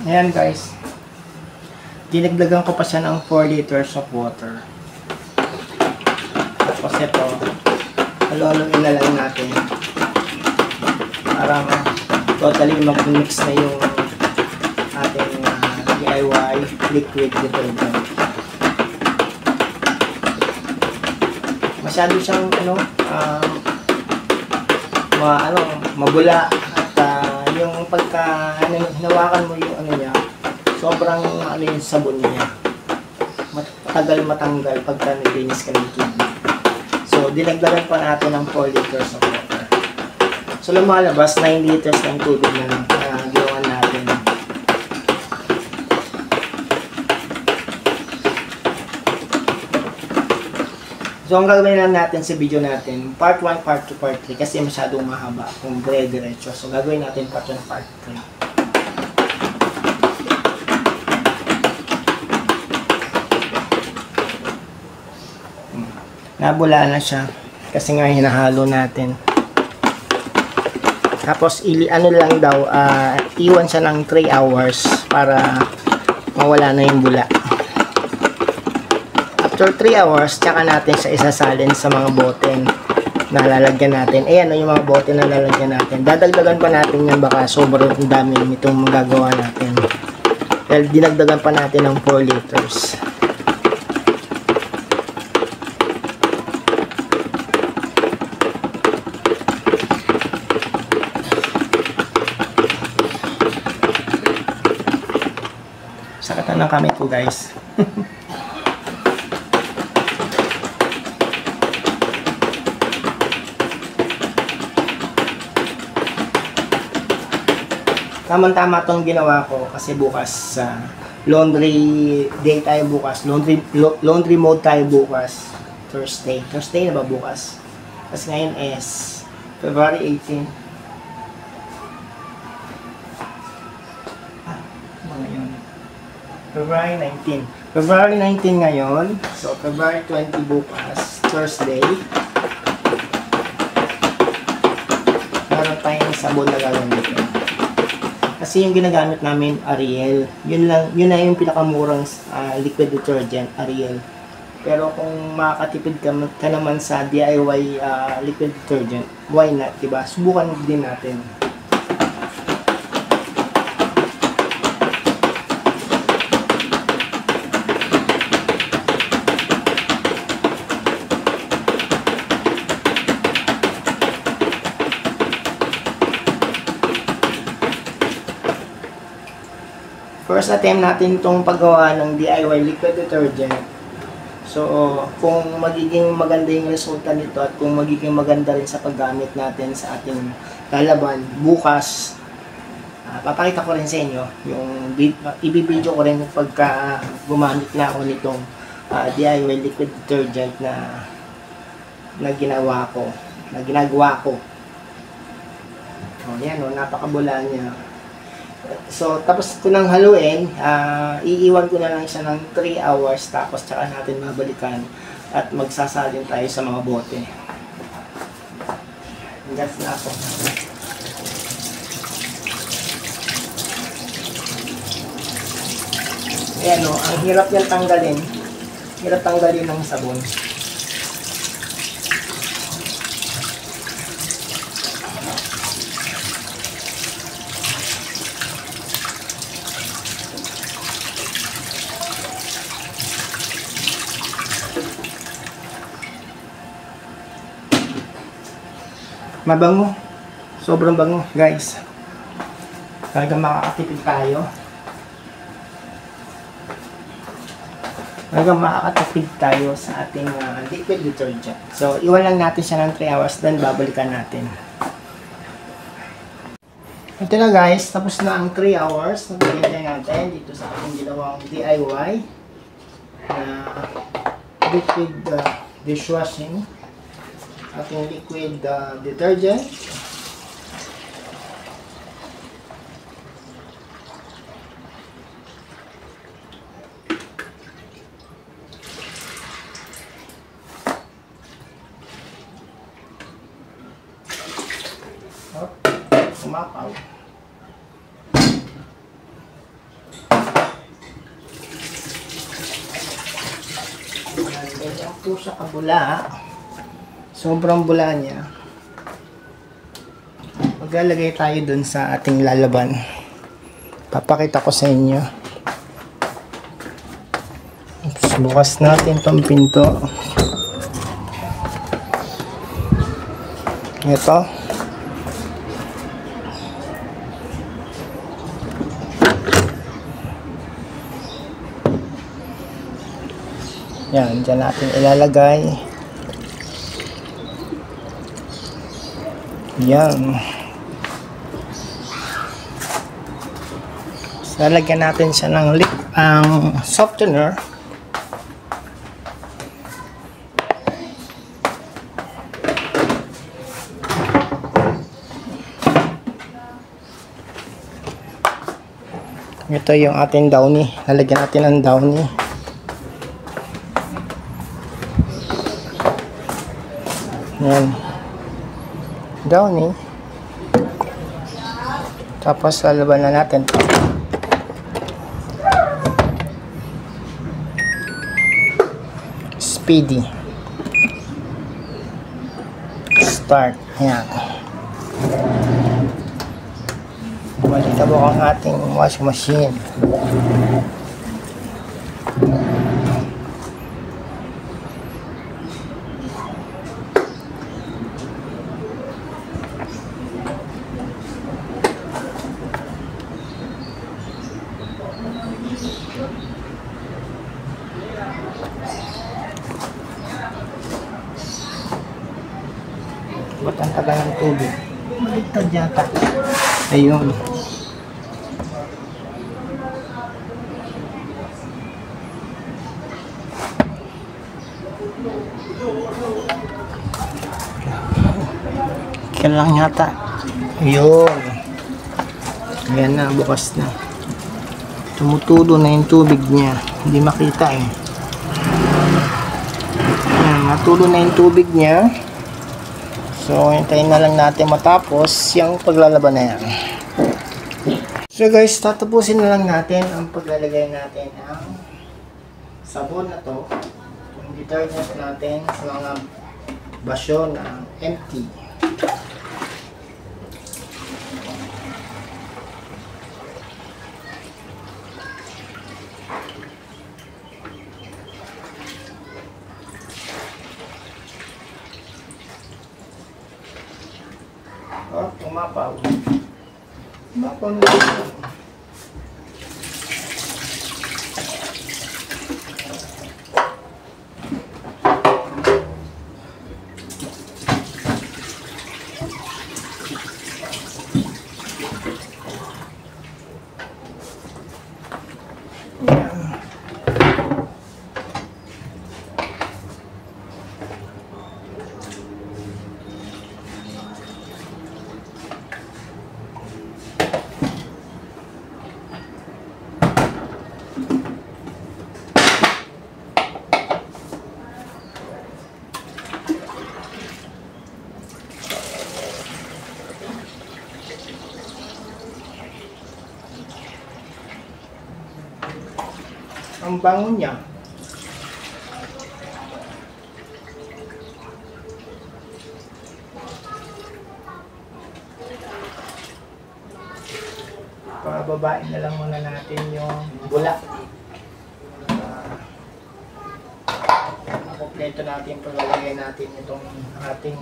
Ayan guys. Dinagdagan ko pa siya ng 4 liters of water. Tapos ito, halo-haloin na lang natin. Para totally mag-mix na yung ating DIY liquid detergent. Masyado siyang mabula at yung pagka hinawakan mo yung niya, sobrang yung sabon niya. Matagal matanggal pagka naglinis ka ng tubig. So dinagdagan pa natin ng 4 liters of water. So lumalabas 9 liters ng tubig na ginawa natin. So ang gagawin lang natin sa video natin, part 1, part 2, part 3 kasi masyadong mahaba kung dire-diretso. So gagawin natin part 1, part 3. Nabula na siya kasi nga hinahalo natin. Tapos lang daw, iwan siya ng 3 hours para mawala na yung bula. After 3 hours, tsaka natin siya isasalin sa mga bote na lalagyan natin. Ayan yung mga bote na lalagyan natin. Dadagdagan pa natin yan, baka sobrang dami nitong magagawa natin. Dahil dinagdagan pa natin ng 4 liters. Sakatan ng kamay ko guys. Tama-tama itong ginawa ko kasi bukas laundry day tayo bukas. Laundry mode tayo bukas. Thursday. Thursday na ba bukas? Kasi ngayon is February 18. February 19. February 19 ngayon. So, February 20 bukas. Thursday. Meron tayong sabon na gagamitin. Kasi yung ginagamit namin, Ariel. Yun na yung pinakamurang liquid detergent, Ariel. Pero kung makakatipid ka naman sa DIY liquid detergent, why not, diba? Subukan din natin. First attempt natin itong paggawa ng DIY liquid detergent. So, kung magiging maganda yung resulta nito at kung magiging maganda rin sa paggamit natin sa ating lalaban, bukas, papakita ko rin sa inyo yung ibibideo ko rin pagka gumamit na ako nitong DIY liquid detergent na ginagawa ko. O, yan o, napakabula niya. So, tapos ko nang haluin, iiwan ko na lang siya ng 3 hours, tapos tsaka natin mabalikan at magsasalin tayo sa mga bote. Gas na ako. Ayan o, ang hirap yan tanggalin. Hirap tanggalin ng sabon. Mabango. Sobrang bango, guys. Talagang makakatipid tayo. Sa ating liquid detergent. So, iwan lang natin siya ng 3 hours, then babalikan natin. Ito na guys, tapos na ang 3 hours. Nagbigay natin dito sa ating ginawang DIY liquid dishwashing. Ating liquid detergent. Umapaw. Ayan po siya kabula. Sobrang bula niya. Maglalagay tayo dun sa ating lalaban. Papakita ko sa inyo. Oops, bukas natin tong pinto. Ito. Yan, dyan natin ilalagay. Yan. Lalagyan natin siya ng softener. Ito yung ating downy. Lalagyan natin ng downy. Yan. Downy. Tapos lalaban na natin ito. Speedy. Start. Yan. Malikabok ang ating washing machine. Ba't ang tagal ng tubig? Maligtad yata. Ayun. Kaya lang yata. Ayun. Ayan na, bukas na. Tumutulo na yung tubig niya. Hindi makita eh. Ayan, natulo na yung tubig niya. So, hintayin na lang natin matapos yung paglalaban na yan. So guys, tatapusin na lang natin ang paglalagay natin ng sabon na to. Yung detergent natin sa mga basyo na empty. Oh, tumapaw. Tumapaw na dito. Ang bango niya. Pababain na lang muna natin yung bula. Kompleto natin paglalagay natin itong ating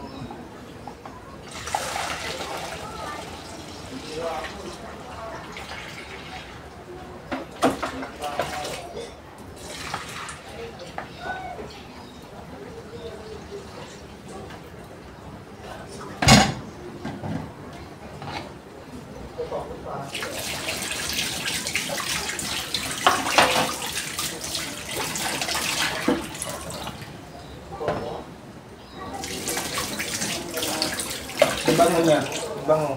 bango niya. Bango.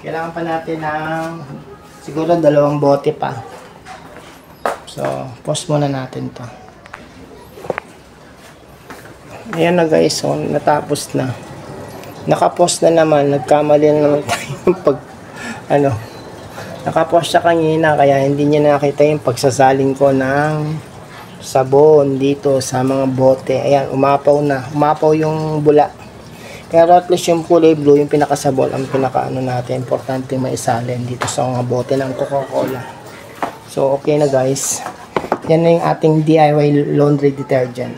Kailangan pa natin ng siguro 2 bote pa. So, pause muna natin to. Ayan na guys. So, natapos na. Nakapause na naman. Nagkamali na naman tayo pag nakapause siya kanina kaya hindi niya nakita yung pagsasaling ko ng sabon dito sa mga bote. Ayan, umapaw na. Umapaw yung bula. Pero at least yung kulay blue, yung pinakasabon, ang pinakaano natin, importante maisalin dito sa mga bote ng Coca-Cola. So, okay na guys. Yan na yung ating DIY laundry detergent.